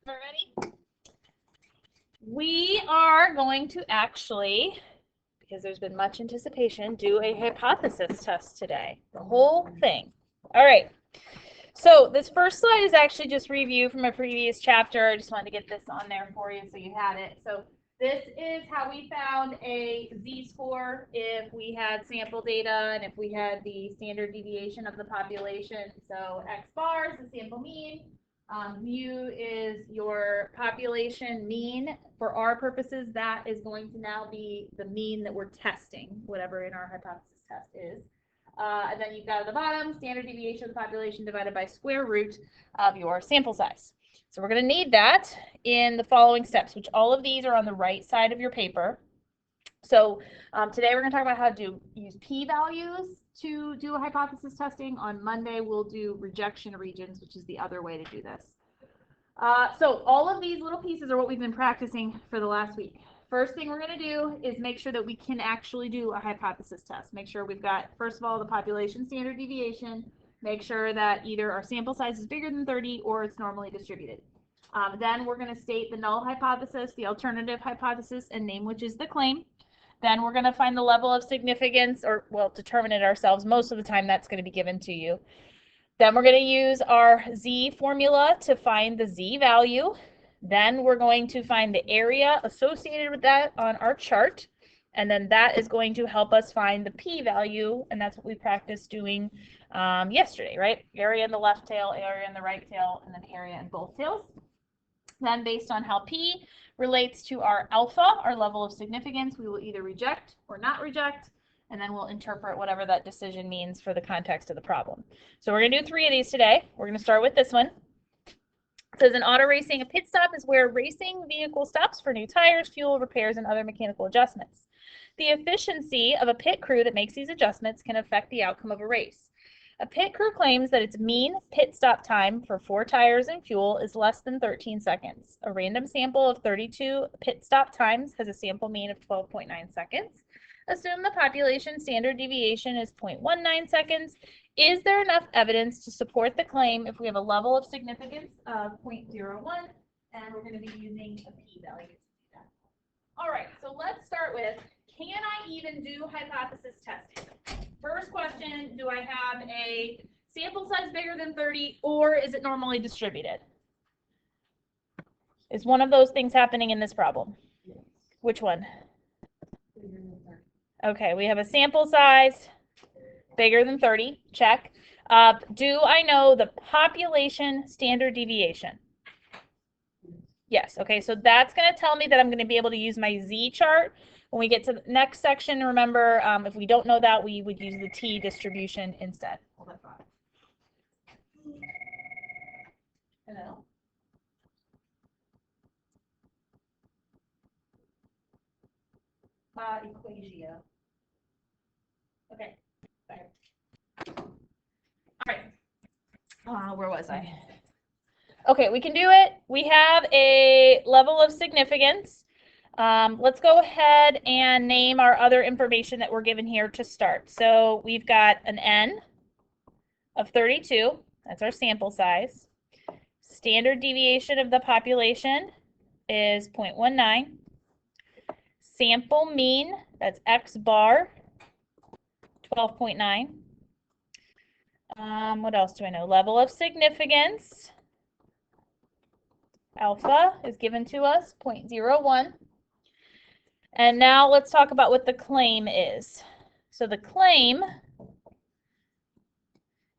Ready? We are going to actually, because there's been much anticipation, do a hypothesis test today. The whole thing. All right. So this first slide is actually just review from a previous chapter. I just wanted to get this on there for you so you had it. So this is how we found a z-score if we had sample data and if we had the standard deviation of the population. So x bar is the sample mean. Mu is your population mean. For our purposes, that is going to now be the mean that we're testing, whatever in our hypothesis test is. And then you've got at the bottom, standard deviation of the population divided by square root of your sample size. So we're going to need that in the following steps, which all of these are on the right side of your paper. So today we're going to talk about how to use p-values to do a hypothesis testing. On Monday, we'll do rejection regions, which is the other way to do this. So all of these little pieces are what we've been practicing for the last week. First thing we're going to do is make sure that we can actually do a hypothesis test. Make sure we've got, first of all, the population standard deviation. Make sure that either our sample size is bigger than 30 or it's normally distributed. Then we're going to state the null hypothesis, the alternative hypothesis, and name which is the claim. Then we're going to find the level of significance, or, well, determine it ourselves. Most of the time that's going to be given to you. Then we're going to use our z formula to find the z value. Then we're going to find the area associated with that on our chart. And then that is going to help us find the p-value, and that's what we practiced doing yesterday, right? Area in the left tail, area in the right tail, and then area in both tails. Then based on how p relates to our alpha, our level of significance, we will either reject or not reject, and then we'll interpret whatever that decision means for the context of the problem. So we're going to do 3 of these today. We're going to start with this one. It says in auto racing, a pit stop is where a racing vehicle stops for new tires, fuel, repairs, and other mechanical adjustments. The efficiency of a pit crew that makes these adjustments can affect the outcome of a race. A pit crew claims that its mean pit stop time for 4 tires and fuel is less than 13 seconds. A random sample of 32 pit stop times has a sample mean of 12.9 seconds. Assume the population standard deviation is 0.19 seconds. Is there enough evidence to support the claim if we have a level of significance of 0.01? And we're going to be using a p-value to do that. All right, so let's start with, can I even do hypothesis testing? First question, do I have a sample size bigger than 30 or is it normally distributed? Is one of those things happening in this problem? Yes. Which one? Okay, we have a sample size bigger than 30, check. Do I know the population standard deviation? Yes, okay, so that's going to tell me that I'm going to be able to use my z chart. When we get to the next section, remember, if we don't know that, we would use the t distribution instead. Hello? Equasia. Okay, sorry. All right, where was I? Okay, we can do it. We have a level of significance. Let's go ahead and name our other information that we're given here to start. So we've got an n of 32. That's our sample size. Standard deviation of the population is 0.19. Sample mean, that's x bar, 12.9. What else do I know? Level of significance, alpha is given to us, 0.01. And now let's talk about what the claim is. So the claim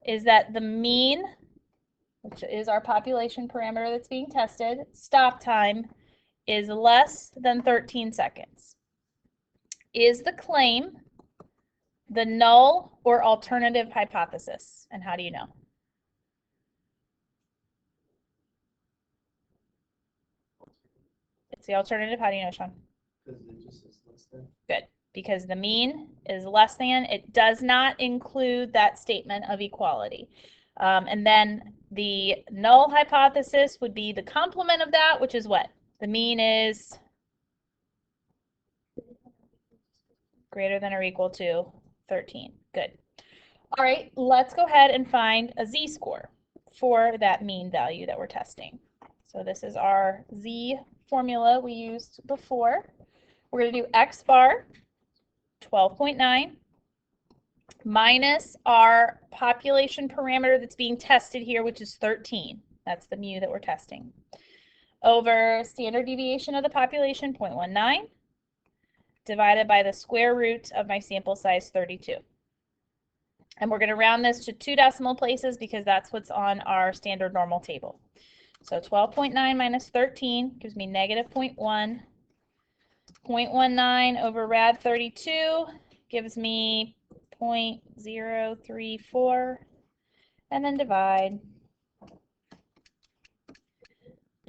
is that the mean, which is our population parameter that's being tested, stop time is less than 13 seconds. Is the claim the null or alternative hypothesis? And how do you know? It's the alternative. How do you know, Sean? Because it just is less than. Good. Because the mean is less than. It does not include that statement of equality. And then the null hypothesis would be the complement of that, which is what? The mean is greater than or equal to 13. Good. All right, let's go ahead and find a z-score for that mean value that we're testing. So this is our Z formula we used before. We're going to do X bar, 12.9, minus our population parameter that's being tested here, which is 13. That's the mu that we're testing. Over standard deviation of the population, 0.19, divided by the square root of my sample size, 32. And we're going to round this to 2 decimal places because that's what's on our standard normal table. So 12.9 minus 13 gives me negative 0.1. 0.19 over rad 32 gives me 0.034. And then divide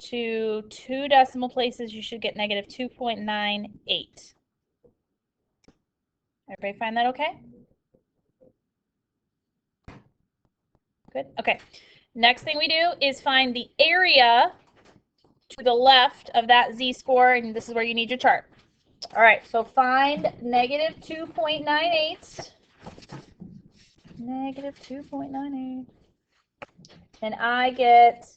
to 2 decimal places, you should get negative 2.98. Everybody find that okay? Good. Okay. Next thing we do is find the area to the left of that z-score, and this is where you need your chart. All right, so find negative 2.98. Negative 2.98. And I get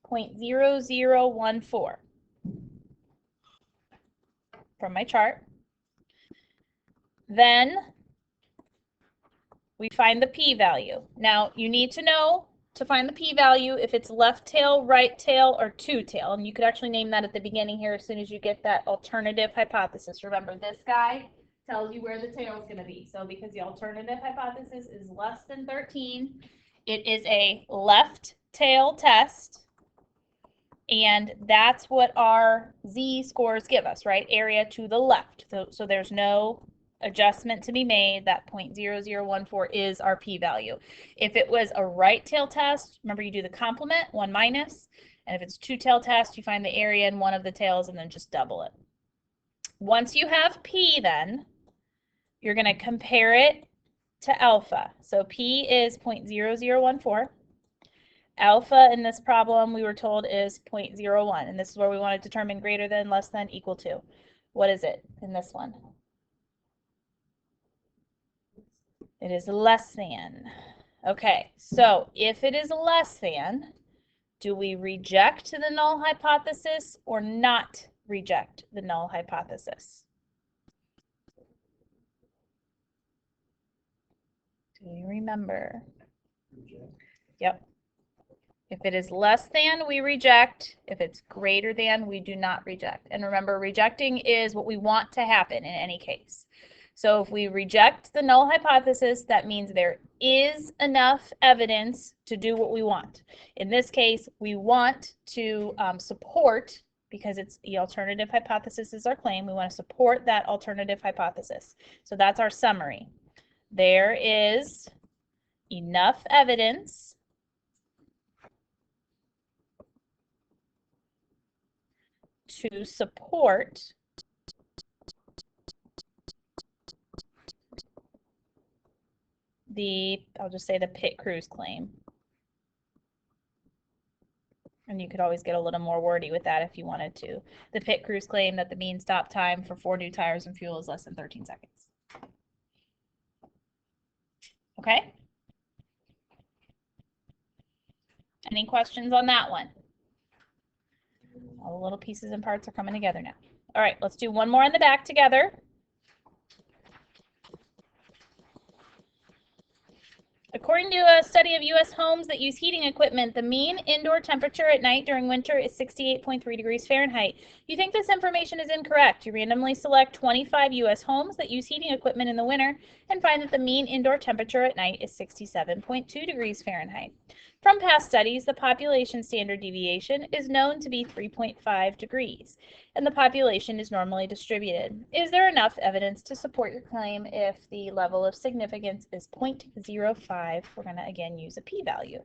0.0014 from my chart. Then we find the p-value. Now, you need to know to find the p-value if it's left tail, right tail, or two tail. And you could actually name that at the beginning here as soon as you get that alternative hypothesis. Remember, this guy tells you where the tail is going to be. So because the alternative hypothesis is less than 13, it is a left tail test. And that's what our z-scores give us, right? Area to the left. So there's no adjustment to be made. That 0.0014 is our p-value. If it was a right tail test, remember you do the complement, 1 minus. And if it's two tail test, you find the area in one of the tails and then just double it. Once you have p, then you're going to compare it to alpha. So p is 0.0014. Alpha in this problem, we were told, is 0.01. And this is where we want to determine greater than, less than, equal to. What is it in this one? It is less than. Okay, so if it is less than, do we reject the null hypothesis or not reject the null hypothesis? Do you remember? Yep. If it is less than, we reject. If it's greater than, we do not reject. And remember, rejecting is what we want to happen in any case. So if we reject the null hypothesis, that means there is enough evidence to do what we want. In this case, we want to support, because it's the alternative hypothesis is our claim, we want to support that alternative hypothesis. So that's our summary. There is enough evidence to support I'll just say the Pitt-Cruz claim. And you could always get a little more wordy with that if you wanted to. The Pitt-Cruz claim that the mean stop time for 4 new tires and fuel is less than 13 seconds. Okay? Any questions on that one? All the little pieces and parts are coming together now. All right, let's do one more in the back together. According to a study of U.S. homes that use heating equipment, the mean indoor temperature at night during winter is 68.3 degrees Fahrenheit. You think this information is incorrect. You randomly select 25 U.S. homes that use heating equipment in the winter and find that the mean indoor temperature at night is 67.2 degrees Fahrenheit. From past studies, the population standard deviation is known to be 3.5 degrees, and the population is normally distributed. Is there enough evidence to support your claim if the level of significance is 0.05? We're going to, again, use a p-value.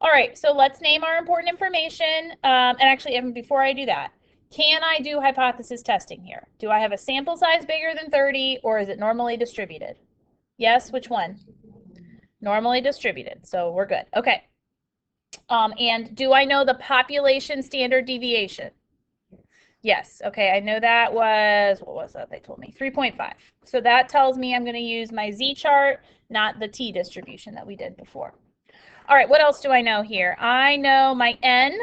All right, so let's name our important information. And actually, before I do that, can I do hypothesis testing here? Do I have a sample size bigger than 30, or is it normally distributed? Yes, which one? Normally distributed, so we're good. Okay. And do I know the population standard deviation? Yes. Okay, I know that was, what was that they told me? 3.5. So that tells me I'm going to use my z-chart, not the t distribution that we did before. All right, what else do I know here? I know my n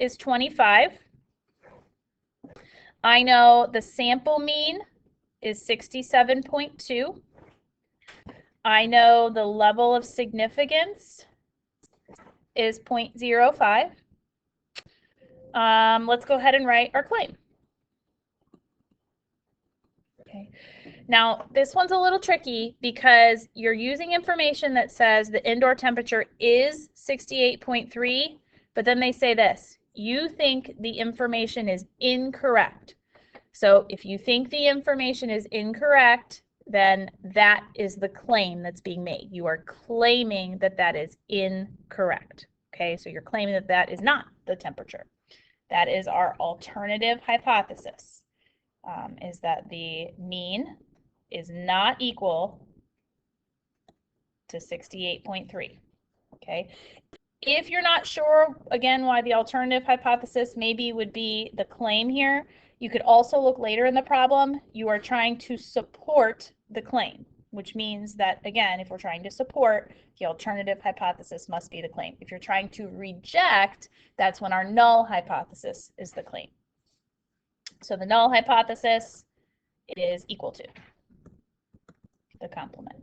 is 25. I know the sample mean is 67.2. I know the level of significance is 0.05. Let's go ahead and write our claim. Okay. Now, this one's a little tricky because you're using information that says the indoor temperature is 68.3, but then they say this: you think the information is incorrect. So if you think the information is incorrect, then that is the claim that's being made. You are claiming that that is incorrect. Okay, so you're claiming that that is not the temperature. That is our alternative hypothesis, is that the mean is not equal to 68.3. Okay. If you're not sure, again, why the alternative hypothesis maybe would be the claim here, you could also look later in the problem. You are trying to support the claim, which means that, again, if we're trying to support, the alternative hypothesis must be the claim. If you're trying to reject, that's when our null hypothesis is the claim. So the null hypothesis is equal to the complement.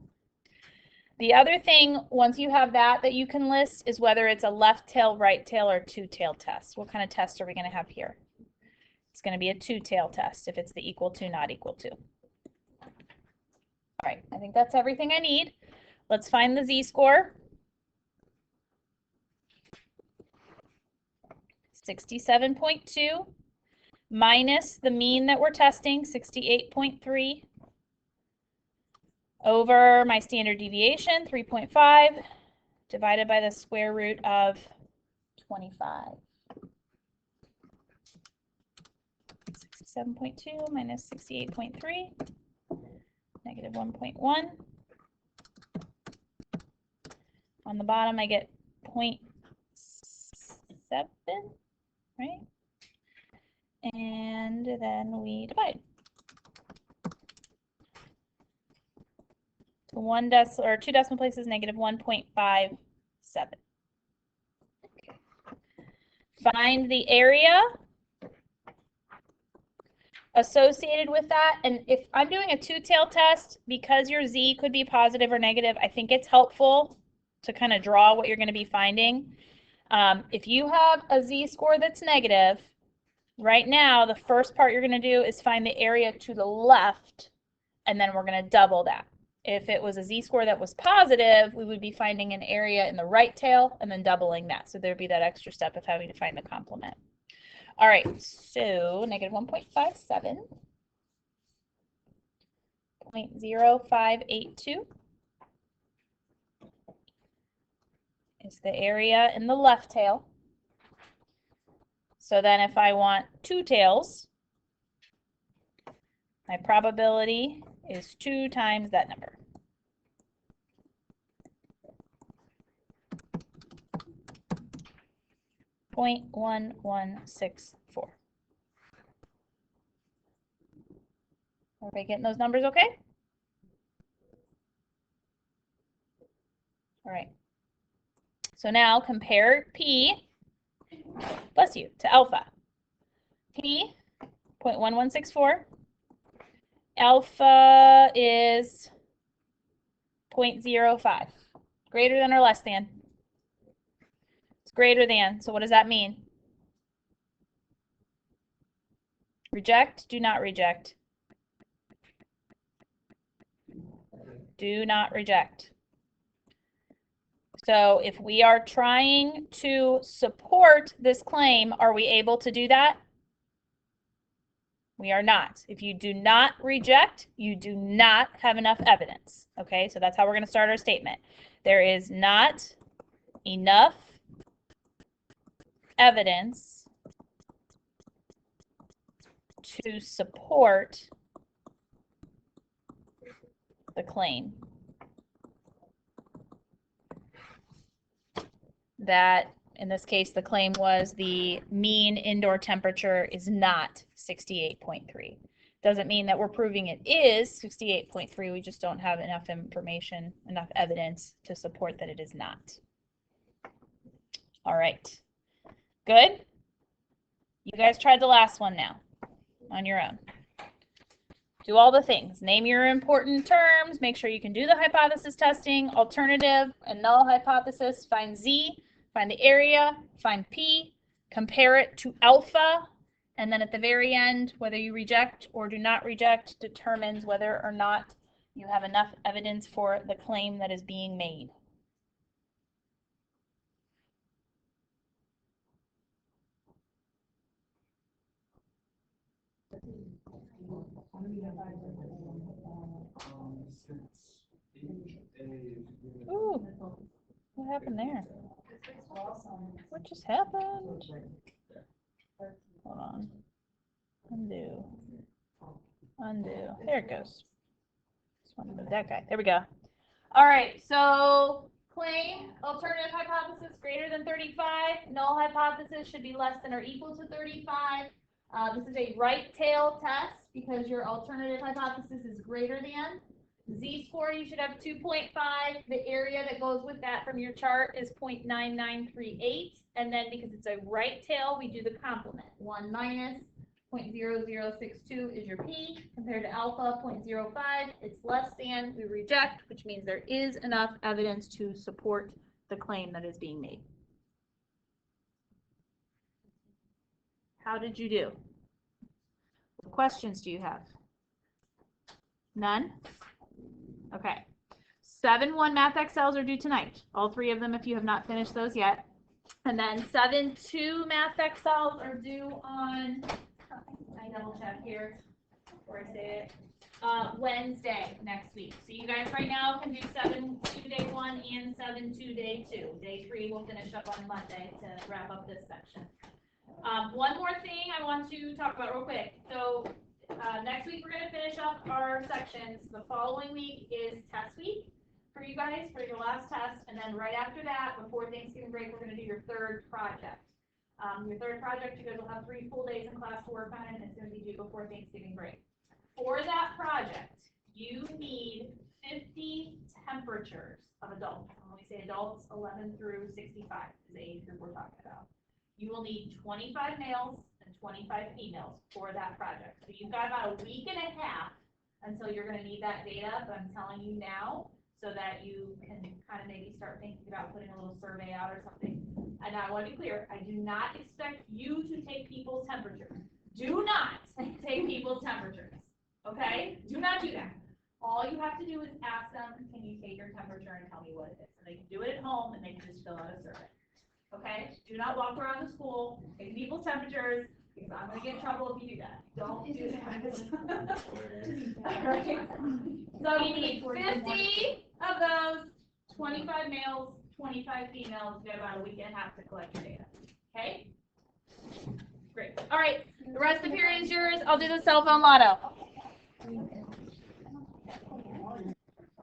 The other thing, once you have that you can list, is whether it's a left tail, right tail, or two-tail test. What kind of test are we going to have here? It's going to be a two-tail test if it's the equal to, not equal to. All right, I think that's everything I need. Let's find the z-score. 67.2 minus the mean that we're testing, 68.3. Over my standard deviation, 3.5, divided by the square root of 25. 67.2 minus 68.3, negative 1.1. On the bottom, I get 0.7, right? And then we divide. So two decimal places, negative 1.57. Okay. Find the area associated with that. And if I'm doing a two-tail test, because your z could be positive or negative, I think it's helpful to kind of draw what you're going to be finding. If you have a z-score that's negative, right now the first part you're going to do is find the area to the left, and then we're going to double that. If it was a z-score that was positive, we would be finding an area in the right tail and then doubling that. So there'd be that extra step of having to find the complement. All right, so negative 1.57, 0.0582 is the area in the left tail. So then if I want two tails, my probability is 2 times that number. .1164. Everybody getting those numbers okay? All right. So now compare P, bless you, to alpha. P, 0.1164. Alpha is 0.05. Greater than or less than? It's greater than. So what does that mean? Reject? Do not reject. Do not reject. So if we are trying to support this claim, are we able to do that? We are not. If you do not reject, you do not have enough evidence. Okay, so that's how we're going to start our statement. There is not enough evidence to support the claim that, in this case, the claim was the mean indoor temperature is not 68.3. Doesn't mean that we're proving it is 68.3. We just don't have enough information, enough evidence to support that it is not. All right. Good? You guys tried the last one now on your own. Do all the things. Name your important terms. Make sure you can do the hypothesis testing, alternative and null hypothesis. Find Z, find the area, find P, compare it to alpha, and then at the very end, whether you reject or do not reject determines whether or not you have enough evidence for the claim that is being made. Ooh, what happened there? What just happened? Hold on. Undo. Undo. There it goes. Just want to move that guy. There we go. All right, so claim alternative hypothesis greater than 35. Null hypothesis should be less than or equal to 35. This is a right tail test because your alternative hypothesis is greater than. Z-score, you should have 2.5. The area that goes with that from your chart is 0.9938. And then because it's a right tail, we do the complement. 1 minus 0.0062 is your P compared to alpha 0.05. It's less than, we reject, which means there is enough evidence to support the claim that is being made. How did you do? What questions do you have? None? Okay. 7-1 Math Excels are due tonight. All 3 of them if you have not finished those yet. And then 7-2 Math Excels are due on, I double check here before I say it, Wednesday next week. So you guys right now can do 7-2 day 1 and 7-2 day 2. Day 3 will finish up on Monday to wrap up this section. One more thing I want to talk about real quick. So next week we're going to finish up our sections. The following week is test week for you guys for your last test, and then right after that, before Thanksgiving break, we're going to do your third project. Your third project, you guys will have 3 full days in class to work on it, and it's going to be due before Thanksgiving break. For that project, you need 50 temperatures of adults. When we say adults, 11 through 65 is the age group we're talking about. You will need 25 males and 25 females for that project. So you've got about a week and a half until you're going to need that data, but I'm telling you now so that you can kind of maybe start thinking about putting a little survey out or something. And I want to be clear, I do not expect you to take people's temperatures. Do not take people's temperatures, okay? Do not do that. All you have to do is ask them, can you take your temperature and tell me what it is? And they can do it at home and they can just fill out a survey. Okay? Do not walk around the school, take people's temperatures, because I'm going to get in trouble if you do that. Don't do that. All right. So you need 50 of those, 25 males, 25 females. You got about a week and a half to collect your data. Okay? Great. All right. The rest of the period is yours. I'll do the cell phone lotto.